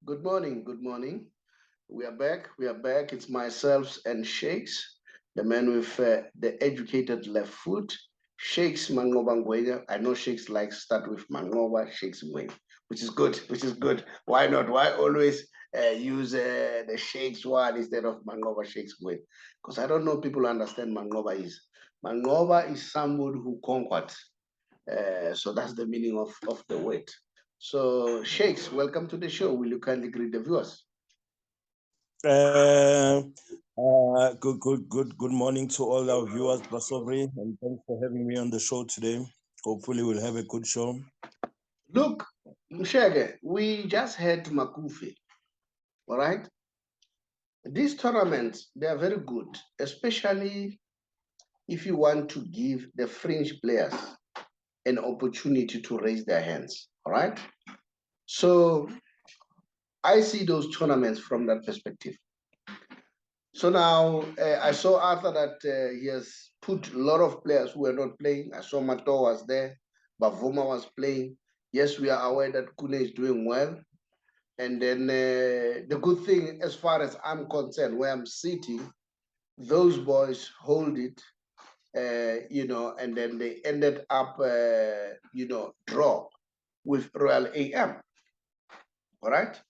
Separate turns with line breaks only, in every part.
Good morning. Good morning. We are back. We are back. It's myself and Shakes, the man with the educated left foot. Shakes Mangoba Ngwenya. I know Shakes likes start with Mangoba, Shakes Ngwenya, which is good. Which is good. Why not? Why always use the Shakes one instead of Mangoba, Shakes Ngwenya? Because I don't know people understand Mangoba is. Mangoba is somebody who conquered. So that's the meaning of the word. So, Shakes, welcome to the show. Will you kindly greet the viewers?
Uh, good morning to all our viewers, Basobri, and thanks for having me on the show today. Hopefully, we'll have a good show.
Look, Mshege, we just had Macufe, all right? These tournaments, they are very good, especially if you want to give the fringe players an opportunity to raise their hands, all right? So I see those tournaments from that perspective. So now I saw Arthur that he has put a lot of players who were not playing. I saw Mato was there, Bavuma was playing. Yes, we are aware that Kune is doing well. And then the good thing, as far as I'm concerned, where I'm sitting, those boys hold it, and then they ended up, draw with Royal AM. All right?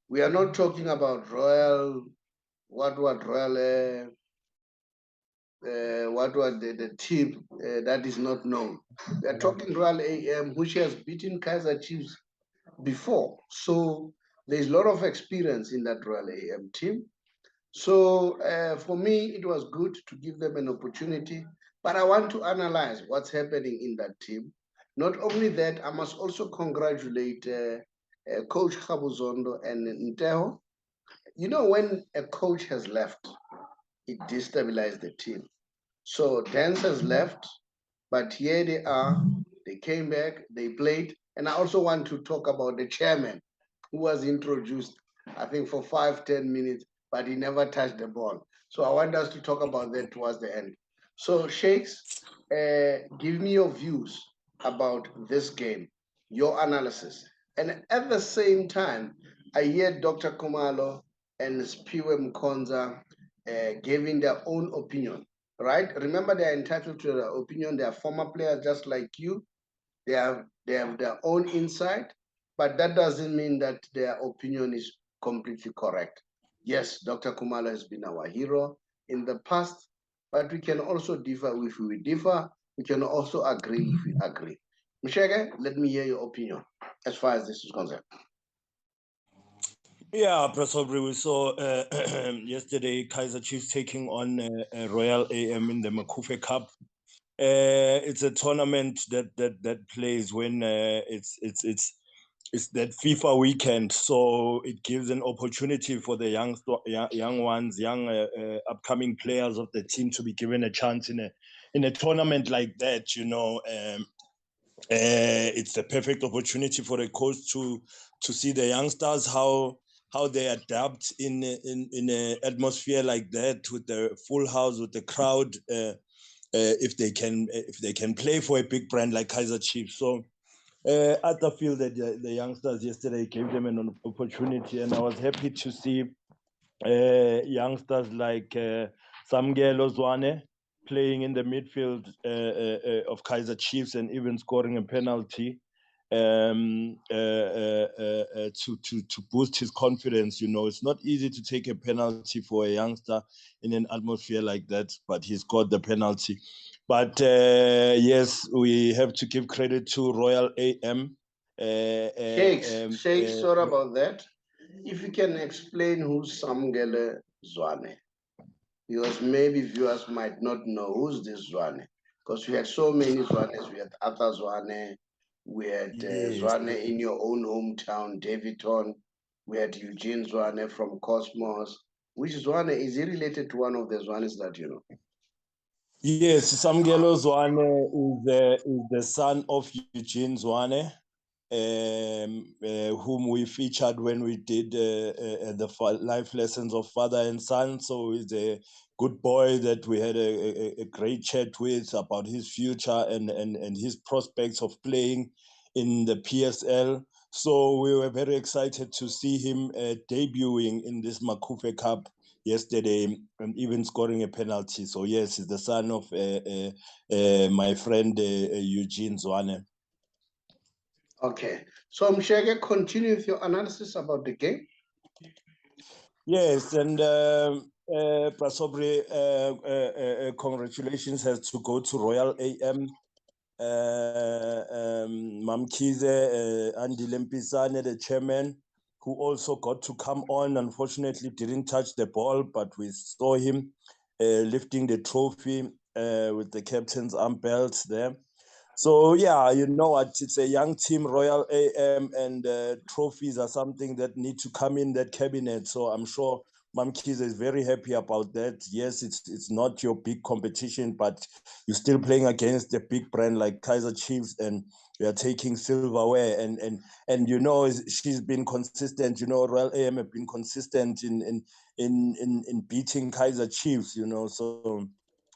We are not talking about Royal, what Royal. What was the team that is not known. We are talking Royal AM, which has beaten Kaiser Chiefs before. So there's a lot of experience in that Royal AM team. So for me, it was good to give them an opportunity. But I want to analyze what's happening in that team. Not only that, I must also congratulate Coach Kabuzondo and Nteho. You know, when a coach has left, it destabilizes the team. So dancers left, but here they are. They came back, they played. And I also want to talk about the chairman who was introduced, I think, for 5, 10 minutes, but he never touched the ball. So I want us to talk about that towards the end. So, Shakes, give me your views about this game, your analysis. And at the same time, I hear Dr. Kumalo and Spiwe Mkonza giving their own opinion, right? Remember, they are entitled to their opinion. They are former players just like you. They have their own insight, but that doesn't mean that their opinion is completely correct. Yes, Dr. Kumalo has been our hero in the past, but we can also differ if we differ. We can also agree if we agree. Mshege, let me hear your opinion as far as this is concerned.
Yeah, Prasobri, we saw yesterday Kaiser Chiefs taking on Royal AM in the Macufe Cup. It's a tournament that plays when it's that FIFA weekend, so it gives an opportunity for the young ones, young upcoming players of the team to be given a chance in a tournament like that. It's the perfect opportunity for a coach to see the youngsters how they adapt in an atmosphere like that with the full house with the crowd. If they can play for a big brand like Kaiser Chiefs. So I feel that the youngsters yesterday gave them an opportunity, and I was happy to see youngsters like Samgelo Zwane playing in the midfield of Kaiser Chiefs and even scoring a penalty to boost his confidence. It's not easy to take a penalty for a youngster in an atmosphere like that, but he scored the penalty. But yes, we have to give credit to Royal AM.
Shakes, sorry about that. If you can explain who Samgele Zwane, because maybe viewers might not know who's this Zwane, because we had so many Zwanes. We had Arthur Zwane, we had
Yes.
Zwane in your own hometown, Davidton. We had Eugene Zwane from Cosmos. Which Zwane is he related to one of the Zwanes that you know?
Yes, Samgelo Zwane is the son of Eugene Zwane, whom we featured when we did the life lessons of father and son. So he's a good boy that we had a great chat with about his future and his prospects of playing in the PSL. So we were very excited to see him debuting in this Macufe Cup yesterday and even scoring a penalty. So yes, he's the son of my friend Eugene Zwane.
Okay. So Mshege, continue with your analysis about the game.
Yes, and Prasobri, congratulations has to go to Royal AM. Mamkize, Andy Lempisane, the chairman, who also got to come on. Unfortunately, didn't touch the ball, but we saw him lifting the trophy with the captain's arm belt there. So yeah, you know what? It's a young team, Royal AM, and trophies are something that need to come in that cabinet. So I'm sure Mamkiza is very happy about that. Yes, it's not your big competition, but you're still playing against a big brand like Kaiser Chiefs, and you are taking silverware. And you know she's been consistent. You know, Royal AM have been consistent in beating Kaiser Chiefs. You know, so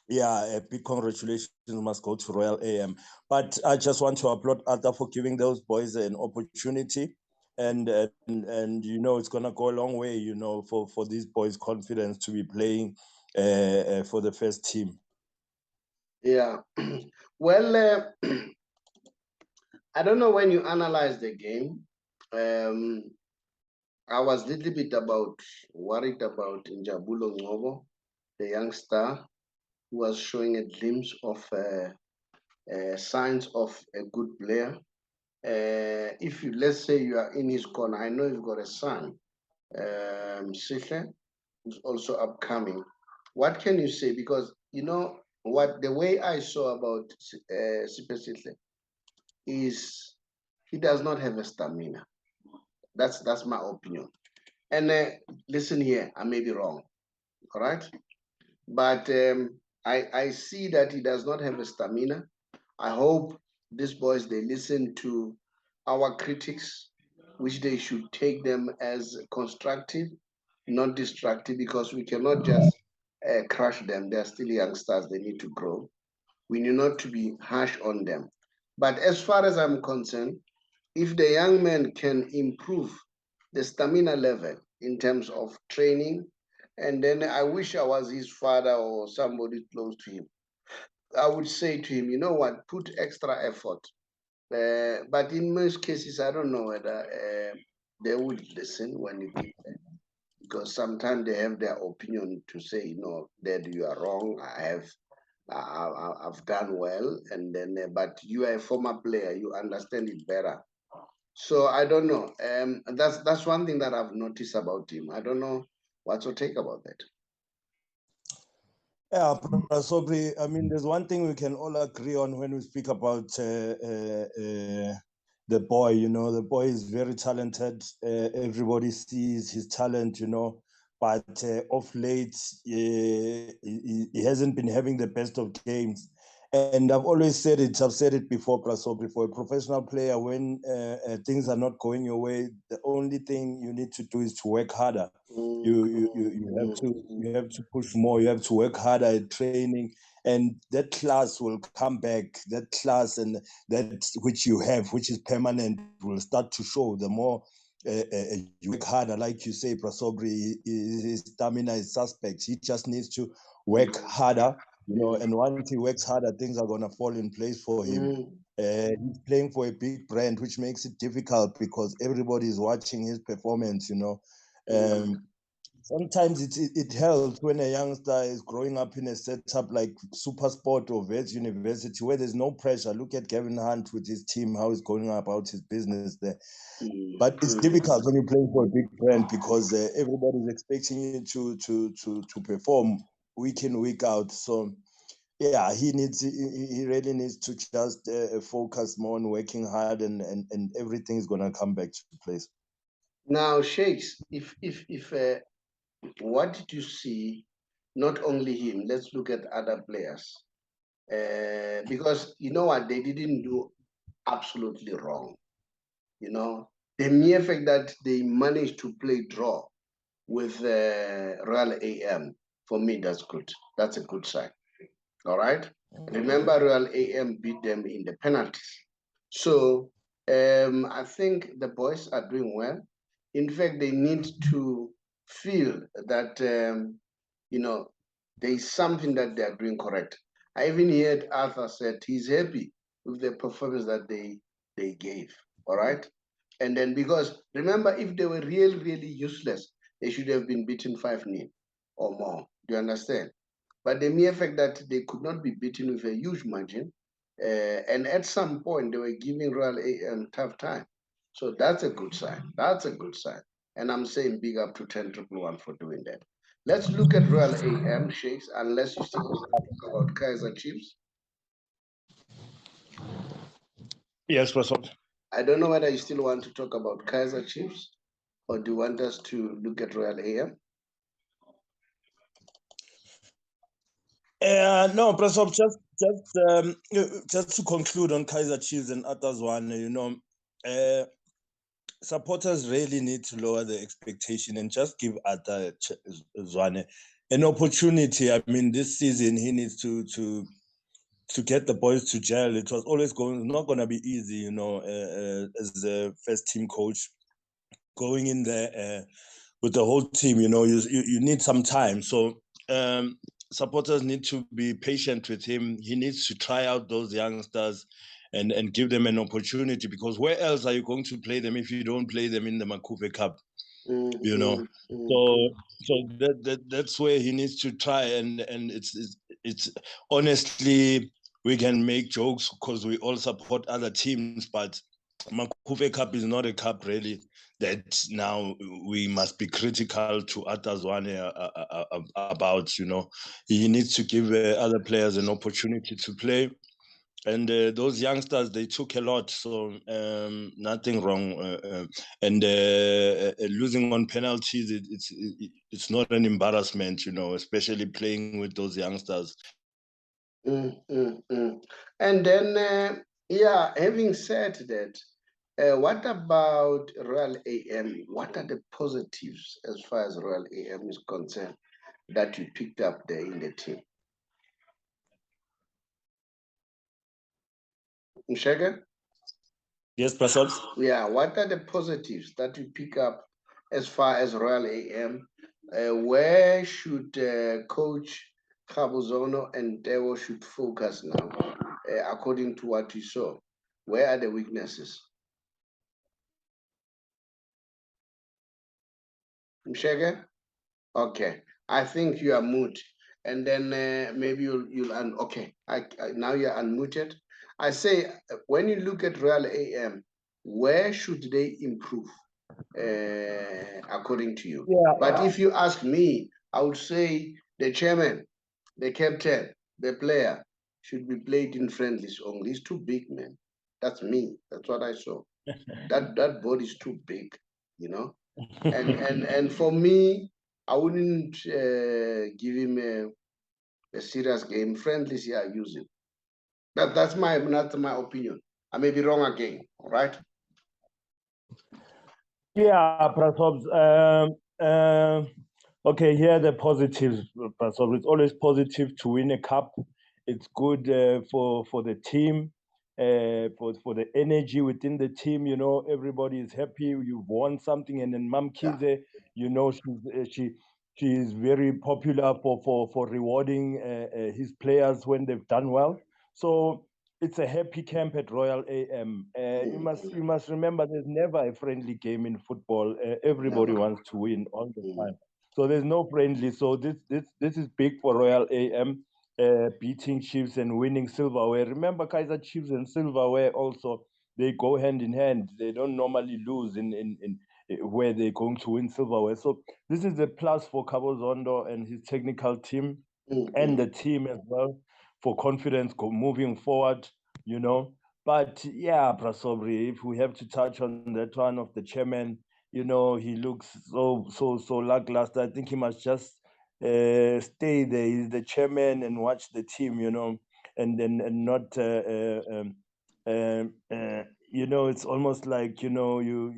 yeah, a big congratulations must go to Royal AM. But I just want to applaud Arthur for giving those boys an opportunity. And you know, it's gonna go a long way, you know, for these boys' confidence to be playing for the first team.
Yeah. Well, I don't know when you analyze the game. I was a little bit worried about Njabulo Ngobo, the youngster who was showing a glimpse of signs of a good player. If you, let's say you are in his corner, I know you've got a son, Sihle, who's also upcoming. What can you say? Because you know what the way I saw about Sipe Sihle is he does not have a stamina. That's my opinion. And listen here, I may be wrong, all right? But I see that he does not have a stamina. I hope these boys they listen to our critics, which they should take them as constructive, not destructive, because we cannot just crush them. They are still youngsters; they need to grow. We need not to be harsh on them. But as far as I'm concerned, if the young man can improve the stamina level in terms of training, and then I wish I was his father or somebody close to him, I would say to him, you know what, put extra effort. But in most cases, I don't know whether they would listen when you give them, because sometimes they have their opinion to say, no, Dad, you are wrong. I've done well, and then, but you are a former player, you understand it better. So I don't know. That's one thing that I've noticed about him. I don't know what's your take about that.
Yeah, Prasobri, I mean, there's one thing we can all agree on when we speak about the boy. You know, the boy is very talented. Everybody sees his talent, you know, but of late, he hasn't been having the best of games. And I've always said it, I've said it before, Prasobri, for a professional player, when things are not going your way, the only thing you need to do is to work harder. You have to push more, you have to work harder at training, and that class will come back. That class and that which you have, which is permanent, will start to show the more you work harder. Like you say, Prasobri, his stamina is suspect. He just needs to work harder, you know, and once he works harder, things are going to fall in place for him. He's playing for a big brand, which makes it difficult because everybody is watching his performance, you know. Sometimes it helps when a youngster is growing up in a setup like Super Sport or Vets University where there's no pressure. Look at Gavin Hunt with his team, how he's going about his business there. But it's difficult when you're playing for a big brand because everybody's expecting you to perform week in, week out. So yeah, he really needs to just focus more on working hard, and everything is gonna come back to place.
Now, Shakes, if what did you see? Not only him. Let's look at other players. Because you know what, they didn't do absolutely wrong. You know, the mere fact that they managed to play draw with Royal AM, for me, that's good. That's a good sign. All right. Remember, Royal AM beat them in the penalties. So I think the boys are doing well. In fact, they need to feel that there is something that they are doing correct. I even heard Arthur said he's happy with the performance that they gave. All right, and then because remember, if they were really useless, they should have been beaten 5-0 or more. Do you understand? But the mere fact that they could not be beaten with a huge margin, and at some point they were giving Royal a tough time. So that's a good sign. That's a good sign. And I'm saying big up to 10-1 for doing that. Let's look at Royal AM, Shakes, unless you still want to talk about Kaiser Chiefs.
Yes, Professor.
I don't know whether you still want to talk about Kaiser Chiefs or do you want us to look at Royal AM?
No, Professor, just to conclude on Kaiser Chiefs and Atazwane, supporters really need to lower the expectation and just give Atazwane an opportunity. I mean, this season he needs to get the boys to gel. It was always not going to be easy, as the first team coach going in there with the whole team. You need some time. So supporters need to be patient with him. He needs to try out those youngsters and give them an opportunity, because where else are you going to play them if you don't play them in the Macufe Cup? So that's where he needs to try, and it's honestly, we can make jokes because we all support other teams, but Macufe Cup is not a cup really that now we must be critical to Atazwane about. He needs to give other players an opportunity to play. And those youngsters, they took a lot, so nothing wrong. And losing on penalties, it's not an embarrassment, especially playing with those youngsters.
And then, having said that, what about Royal AM? What are the positives as far as Royal AM is concerned that you picked up there in the team? Mshega?
Yes, Prasad?
Yeah, what are the positives that you pick up as far as Royal AM? Where should Coach Kabuzono and Dewo should focus now, according to what you saw? Where are the weaknesses? Mshege? Okay, I think you are mute, and then maybe you'll okay. Now you're unmuted. I say when you look at Real AM, where should they improve, according to you?
Yeah.
But if you ask me, I would say the chairman, the captain, the player should be played in friendlies only. He's too big, man. That's me. That's what I saw. That body is too big, you know. And for me, I wouldn't give him a serious game. Friendlies, yeah, use it. That's my opinion. I may be wrong again. All right.
Yeah, Prasad. Okay, here are the positives, Prasad. It's always positive to win a cup. It's good for the team, for the energy within the team. Everybody is happy. You've won something, and then Macufe, she is very popular for rewarding his players when they've done well. So it's a happy camp at Royal AM. You must remember, there's never a friendly game in football. Everybody wants to win all the time. So there's no friendly. So this is big for Royal AM, beating Chiefs and winning silverware. Remember, Kaiser Chiefs and silverware also, they go hand in hand. They don't normally lose in where they're going to win silverware. So this is a plus for Cabo Zondo and his technical team and the team as well, for confidence moving forward. But yeah, Prasobri, if we have to touch on that one of the chairman, he looks so lackluster. I think he must just stay there. He's the chairman and watch the team, and not it's almost like you're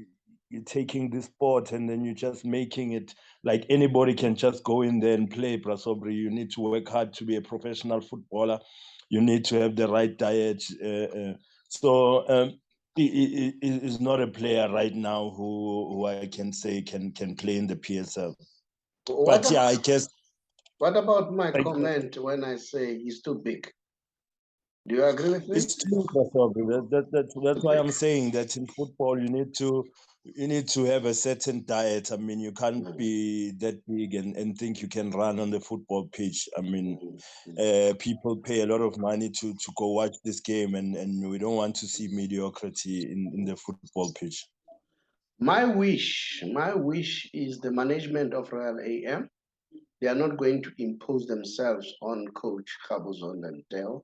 taking this sport and then you're just making it like anybody can just go in there and play. Prasobri, you need to work hard to be a professional footballer. You need to have the right diet. he is not a player right now who I can say can play in the PSL.
What
But yeah,
about,
I guess.
what about my comment when I say he's too big? Do you agree with me?
It's true, Pastor. That's why I'm saying that in football you need to have a certain diet. I mean, you can't be that big and think you can run on the football pitch. I mean, people pay a lot of money to go watch this game, and we don't want to see mediocrity in the football pitch.
My wish is the management of Royal AM. They are not going to impose themselves on Coach Kabuzon and Dell.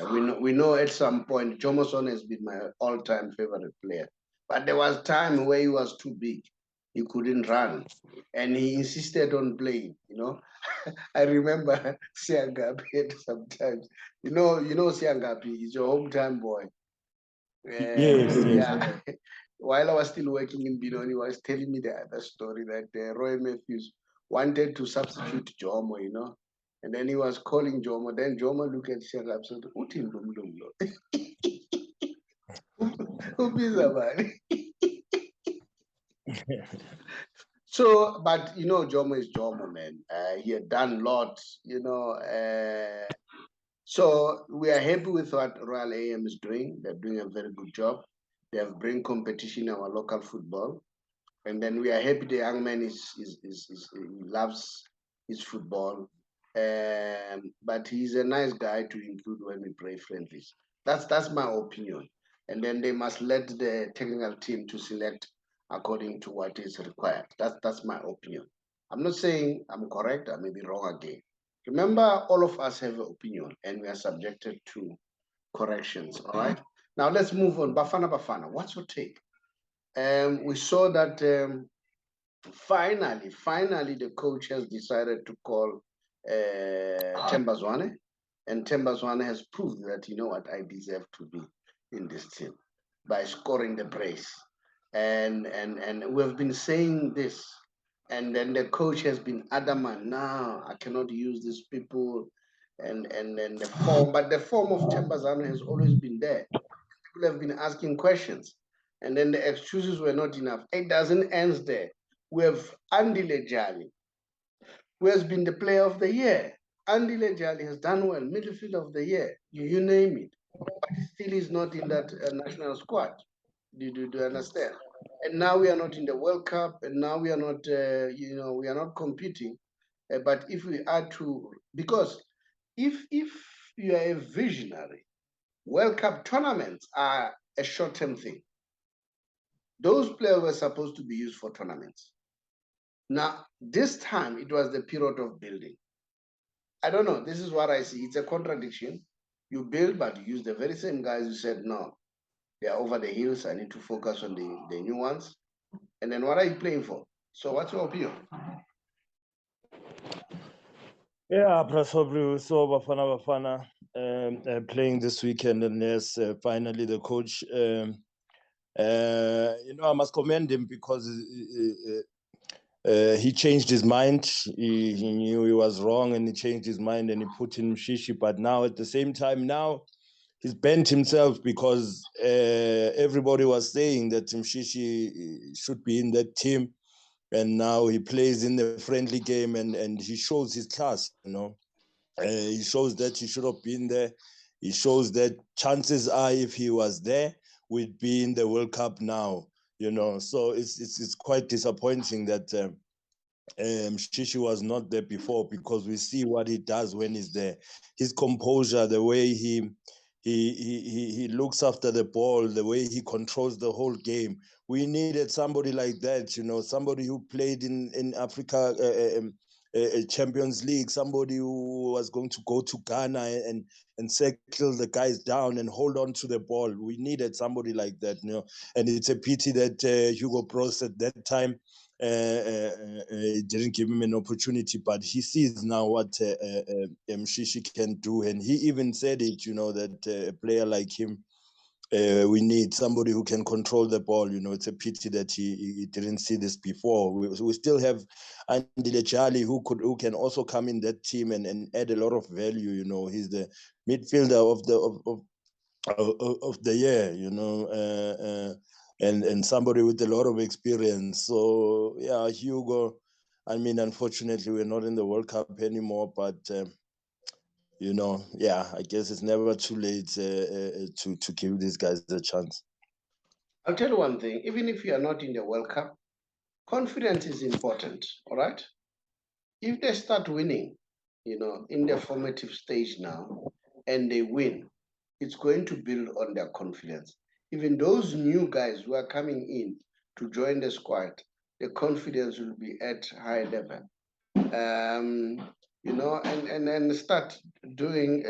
We know at some point Jomoson has been my all-time favorite player, but there was time where he was too big, he couldn't run, and he insisted on playing. I remember Siangapi sometimes. Siangapi is your hometown boy.
Yes, yes.
Yeah. While I was still working in Binoni, he was telling me the other story that Roy Matthews wanted to substitute Jomo. And then he was calling Jomo. Then Jomo looked at Shagab and said, Uti ndumlumlo. Ubiza man. So, but Jomo is Jomo, man. He had done lots. So we are happy with what Royal AM is doing. They're doing a very good job. They have bring competition in our local football. And then we are happy the young man he loves his football. But he's a nice guy to include when we play friendlies. That's my opinion. And then they must let the technical team to select according to what is required. That's my opinion. I'm not saying I'm correct, I may be wrong again. Remember, all of us have an opinion and we are subjected to corrections. All right. Now let's move on. Bafana, what's your take? We saw that finally, the coach has decided to call Tembazwane, and Tembazwane has proved that, you know what, I deserve to be in this team by scoring the brace. And we've been saying this, and then the coach has been adamant. Now I cannot use these people, and the form, but the form of Tembazwane has always been there. People have been asking questions, and then the excuses were not enough. It doesn't end there. We have Andile Jali, who has been the player of the year. Andile Jali has done well, midfield of the year, you name it, but he still is not in that national squad. Do you understand? And now we are not in the World Cup, and now we are not, we are not competing. But if we are to, because if you are a visionary, World Cup tournaments are a short-term thing. Those players were supposed to be used for tournaments. Now, this time it was the period of building. I don't know. This is what I see. It's a contradiction. You build, but you use the very same guys who said, no, they are over the hills. I need to focus on the new ones. And then what are you playing for? So what's your opinion?
Yeah, probably so Bafana playing this weekend, and yes, finally the coach. I must commend him because he changed his mind. He knew he was wrong, and he changed his mind, and he put in Mshishi. But now, at the same time, now he's bent himself because everybody was saying that Mshishi should be in that team, and now he plays in the friendly game, and he shows his class. He shows that he should have been there. He shows that chances are, if he was there, we'd be in the World Cup now. So it's quite disappointing that Shishi was not there before, because we see what he does when he's there. His composure, the way he looks after the ball, the way he controls the whole game. We needed somebody like that, somebody who played in Africa Champions League, somebody who was going to go to Ghana and settle the guys down and hold on to the ball. We needed somebody like that, and it's a pity that Hugo Bros at that time didn't give him an opportunity, but he sees now what Mshishi can do, and he even said it, that a player like him, we need somebody who can control the ball. It's a pity that he didn't see this before. We still have Andile Jali who can also come in that team and add a lot of value. He's the midfielder of the year, you know, and somebody with a lot of experience. So yeah, Hugo. I mean, unfortunately, we're not in the World Cup anymore, but you know, yeah, I guess it's never too late to give these guys a chance.
I'll tell you one thing, even if you are not in the World Cup, confidence is important, all right? If they start winning, you know, in the formative stage now, and they win, it's going to build on their confidence. Even those new guys who are coming in to join the squad, the confidence will be at high level. You know, and start doing,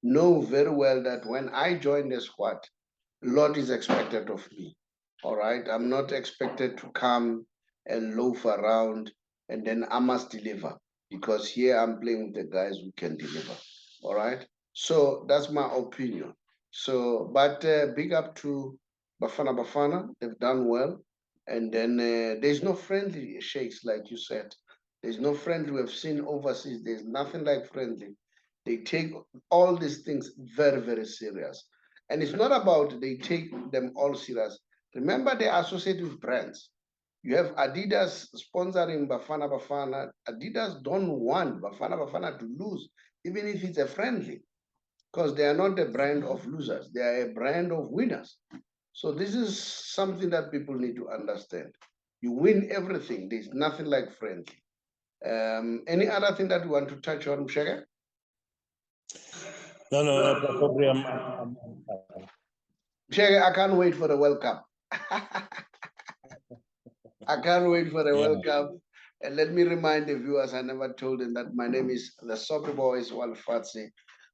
know very well that when I join the squad, a lot is expected of me. All right. I'm not expected to come and loaf around and then I must deliver because here I'm playing with the guys who can deliver. All right. So that's my opinion. So, but big up to Bafana Bafana. They've done well. And then there's no friendly shakes, like you said. There's no friendly we've seen overseas. There's nothing like friendly. They take all these things very, very serious. And it's not about they take them all serious. Remember, they associate with brands. You have Adidas sponsoring Bafana Bafana. Adidas don't want Bafana Bafana to lose, even if it's a friendly, because they are not a brand of losers. They are a brand of winners. So this is something that people need to understand. You win everything. There's nothing like friendly. Any other thing that you want to touch on, Mshega?
No, no, no, probably
Mshega, I can't wait for the World Cup. I can't wait for the
yeah.
World Cup. And let me remind the viewers, I never told them that my name is the Soccer Boys Walfatsi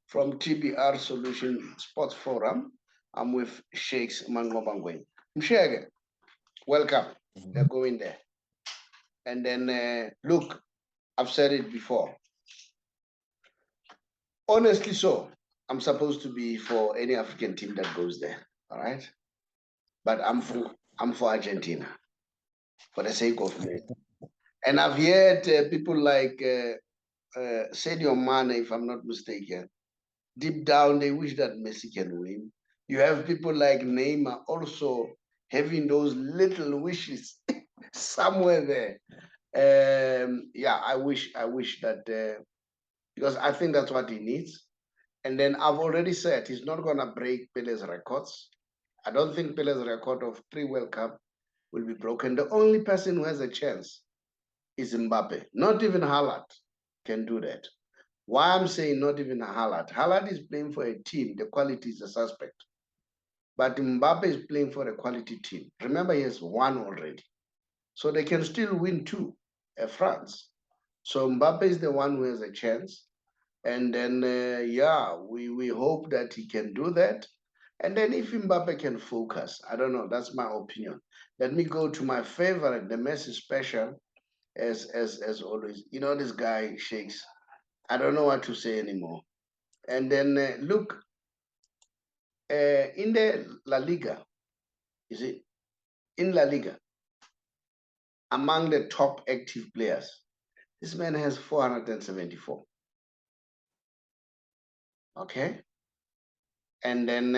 from TBR Solution Sports Forum. I'm with Sheikhs Mangobangwe. Mshege, welcome. They're going there. And then, look, I've said it before. Honestly, so I'm supposed to be for any African team that goes there. All right. But I'm for Argentina for the sake of me. And I've heard people like Sadio Mane, if I'm not mistaken, deep down they wish that Messi can win. You have people like Neymar also having those little wishes somewhere there. Yeah, I wish that because I think that's what he needs. And then I've already said he's not gonna break Pele's records. I don't think Pele's record of 3 World Cup will be broken. The only person who has a chance is Mbappe. Not even Haaland can do that. Why I'm saying not even Haaland. Haaland is playing for a team. The quality is a suspect. But Mbappe is playing for a quality team. Remember, he has one already. So they can still win two, France. So Mbappe is the one who has a chance. And then, yeah, we hope that he can do that. And then if Mbappe can focus, I don't know, that's my opinion. Let me go to my favorite, the Messi special, as always. You know, this guy shakes. I don't know what to say anymore. And then look, in the La Liga, you see, in La Liga, among the top active players, this man has 474. Okay. And then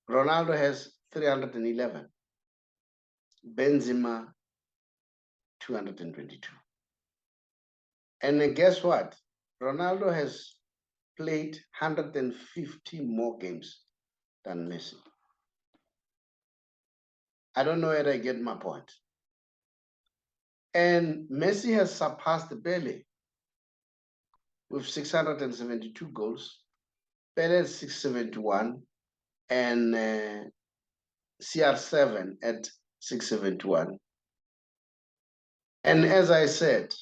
Ronaldo has 311. Benzema 222. And guess what? Ronaldo has played 150 more games than Messi. I don't know whether I get my point. And Messi has surpassed Pele with 672 goals, Pele 671, and CR7 at 671. And as I said,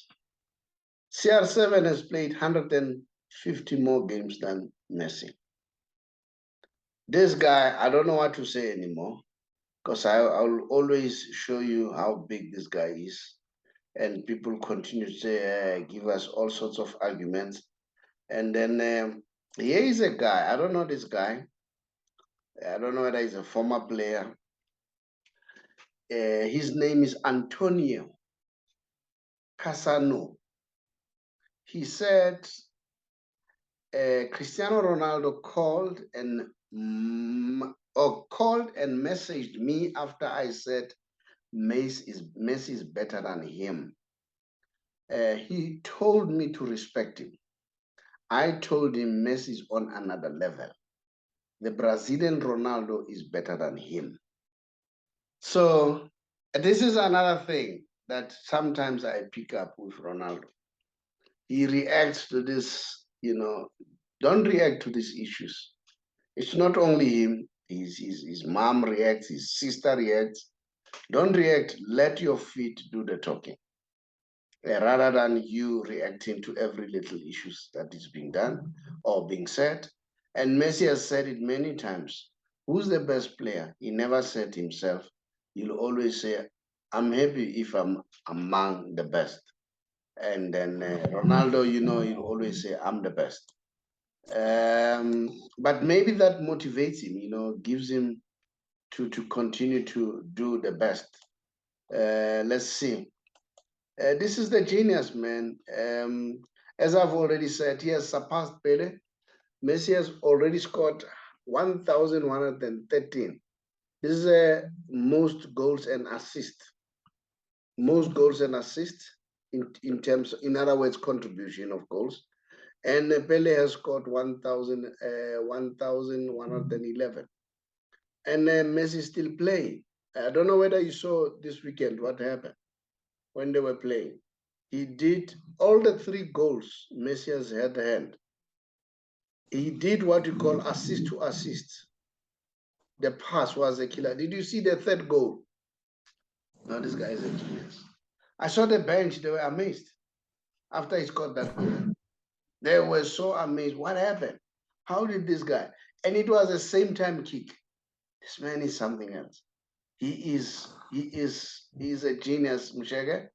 CR7 has played 150 more games than Messi. This guy, I don't know what to say anymore because I'll always show you how big this guy is. And people continue to say, give us all sorts of arguments. And then here is a guy, I don't know this guy. I don't know whether he's a former player. His name is Antonio Casano. He said Cristiano Ronaldo called and or called and messaged me after I said Messi is better than him. He told me to respect him. I told him Messi is on another level. The Brazilian Ronaldo is better than him. So this is another thing that sometimes I pick up with Ronaldo. He reacts to this, don't react to these issues. It's not only him, his mom reacts, his sister reacts. Don't react, let your feet do the talking. Rather than you reacting to every little issues that is being done or being said. And Messi has said it many times. Who's the best player? He never said himself. He'll always say, I'm happy if I'm among the best. And then Ronaldo, he'll always say, I'm the best. But maybe that motivates him, gives him to continue to do the best. Let's see. This is the genius, man. As I've already said, he has surpassed Pele. Messi has already scored 1,113. This is most goals and assists. Most goals and assists in other words, contribution of goals. And Pele has scored 1,111. And Messi still playing. I don't know whether you saw this weekend what happened when they were playing. He did all the three goals Messi has had hand. He did what you call assist to assist. The pass was a killer. Did you see the third goal? No, this guy is a genius. I saw the bench, they were amazed after he scored that goal. They were so amazed. What happened? How did this guy? And it was a same time kick. This man is something else. He is a genius, Mushega.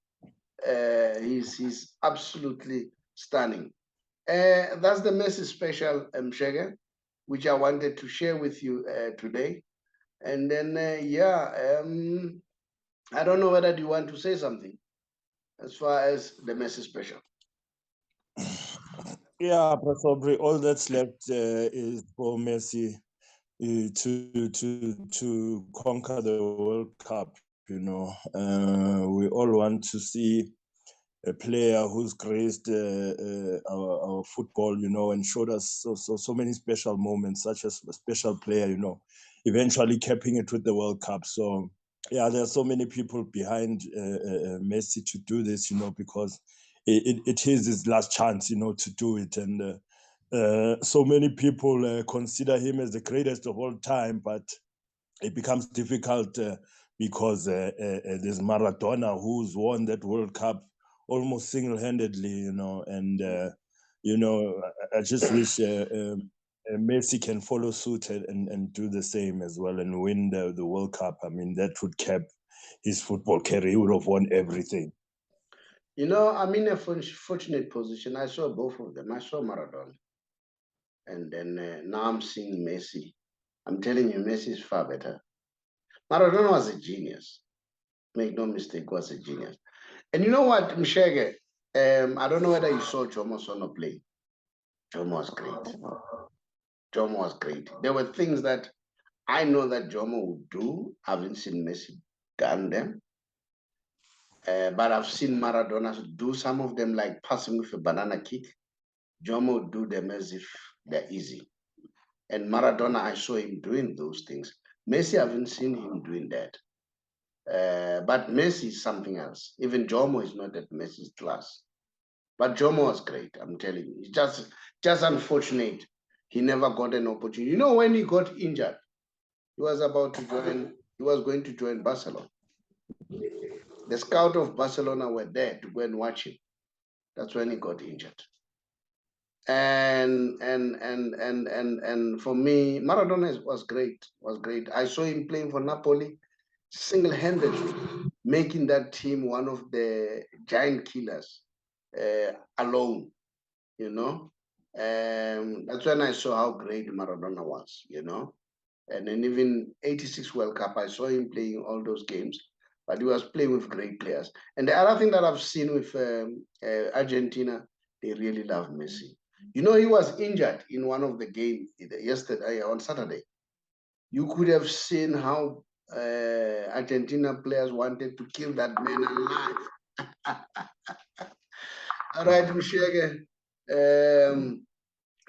He's absolutely stunning. That's the Messi special, Shege, which I wanted to share with you today. And then, I don't know whether you want to say something as far as the Messi special.
Yeah, Pastor, all that's left is for Messi to conquer the World Cup. We all want to see a player who's graced our football, and showed us so many special moments, such as a special player, eventually capping it with the World Cup. So yeah, there are so many people behind Messi to do this, because it is his last chance, to do it. And so many people consider him as the greatest of all time, but it becomes difficult because there's Maradona who's won that World Cup almost single-handedly, and I just wish Messi can follow suit and do the same as well and win the World Cup. I mean, that would cap his football career. He would have won everything.
I'm in a fortunate position. I saw both of them. I saw Maradona. And then now I'm seeing Messi. I'm telling you, Messi is far better. Maradona was a genius. Make no mistake, was a genius. And you know what, Mshege? I don't know whether you saw Jomo Sono play. Jomo was great. Jomo was great. There were things that I know that Jomo would do. I haven't seen Messi done them. But I've seen Maradona do some of them, like passing with a banana kick. Jomo would do them as if they're easy. And Maradona, I saw him doing those things. Messi, I haven't seen him doing that. But Messi is something else. Even Jomo is not at Messi's class. But Jomo was great, I'm telling you. It's just unfortunate he never got an opportunity. When he got injured, he was going to join Barcelona. The scout of Barcelona were there to go and watch him. That's when he got injured. And for me, Maradona was great. Was great. I saw him playing for Napoli single-handedly, making that team one of the giant killers alone. That's when I saw how great Maradona was. And then even 86 World Cup, I saw him playing all those games, but he was playing with great players. And the other thing that I've seen with Argentina, they really love Messi. You know, he was injured in one of the games yesterday on Saturday. You could have seen how Argentina players wanted to kill that man alive. All right, Mshege.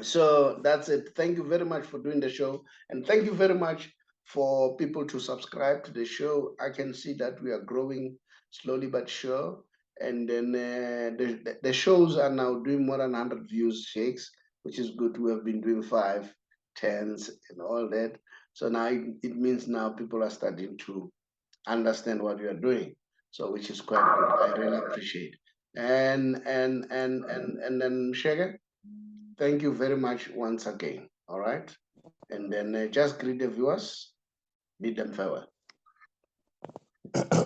So that's it. Thank you very much for doing the show. And thank you very much for people to subscribe to the show. I can see that we are growing slowly but sure. And then the shows are now doing more than 100 views, shakes, which is good. We have been doing 5, 10s, and all that. So now it means now people are starting to understand what we are doing. So which is quite good. I really appreciate. And then Shege, thank you very much once again. All right. And then just greet the viewers, bid them farewell.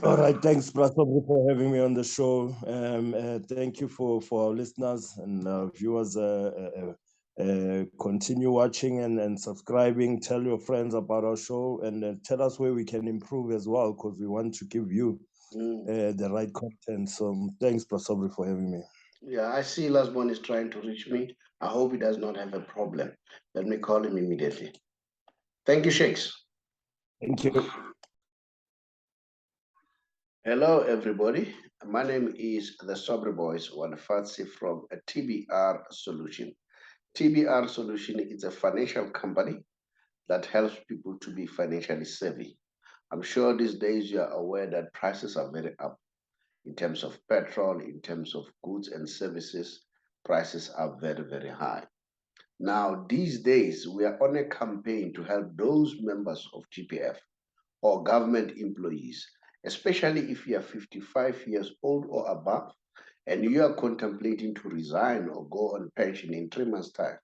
All right, thanks, Prasob, for having me on the show. Thank you for our listeners and viewers. Continue watching and subscribing. Tell your friends about our show and tell us where we can improve as well, because we want to give you the right content. So thanks, Prasob, for having me.
Yeah, I see Lasbon is trying to reach me. I hope he does not have a problem. Let me call him immediately. Thank you, Shakes.
Thank you.
Hello, everybody. My name is the Sobri Boys, Wanafatsi from a TBR Solution. TBR Solution is a financial company that helps people to be financially savvy. I'm sure these days you are aware that prices are very up in terms of petrol, in terms of goods and services. Prices are very, very high. Now, these days, we are on a campaign to help those members of GPF or government employees, especially if you are 55 years old or above and you are contemplating to resign or go on pension in 3 months' time.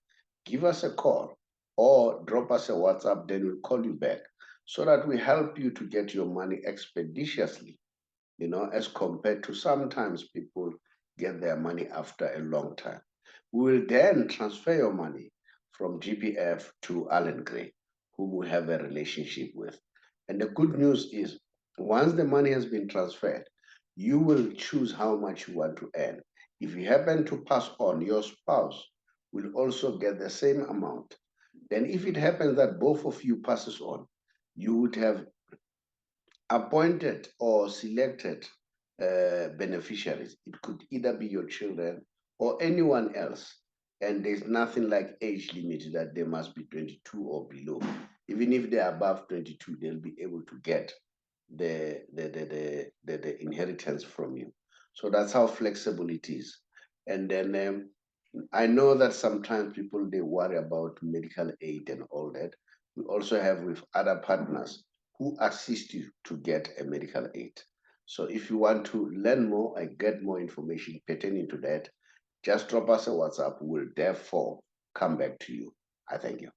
Give us a call or drop us a WhatsApp, then we'll call you back so that we help you to get your money expeditiously, as compared to sometimes people get their money after a long time. We will then transfer your money from GPF to Allen Gray, whom we have a relationship with. And the good news is, once the money has been transferred, you will choose how much you want to earn. If you happen to pass on, your spouse will also get the same amount. Then if it happens that both of you passes on, you would have appointed or selected beneficiaries. It could either be your children or anyone else. And there's nothing like age limit that they must be 22 or below. Even if they're above 22, they'll be able to get the inheritance from you. So that's how flexible it is. And then I know that sometimes people they worry about medical aid and all that. We also have with other partners who assist you to get a medical aid. So if you want to learn more and get more information pertaining to that, just drop us a WhatsApp. We'll therefore come back to you. I thank you.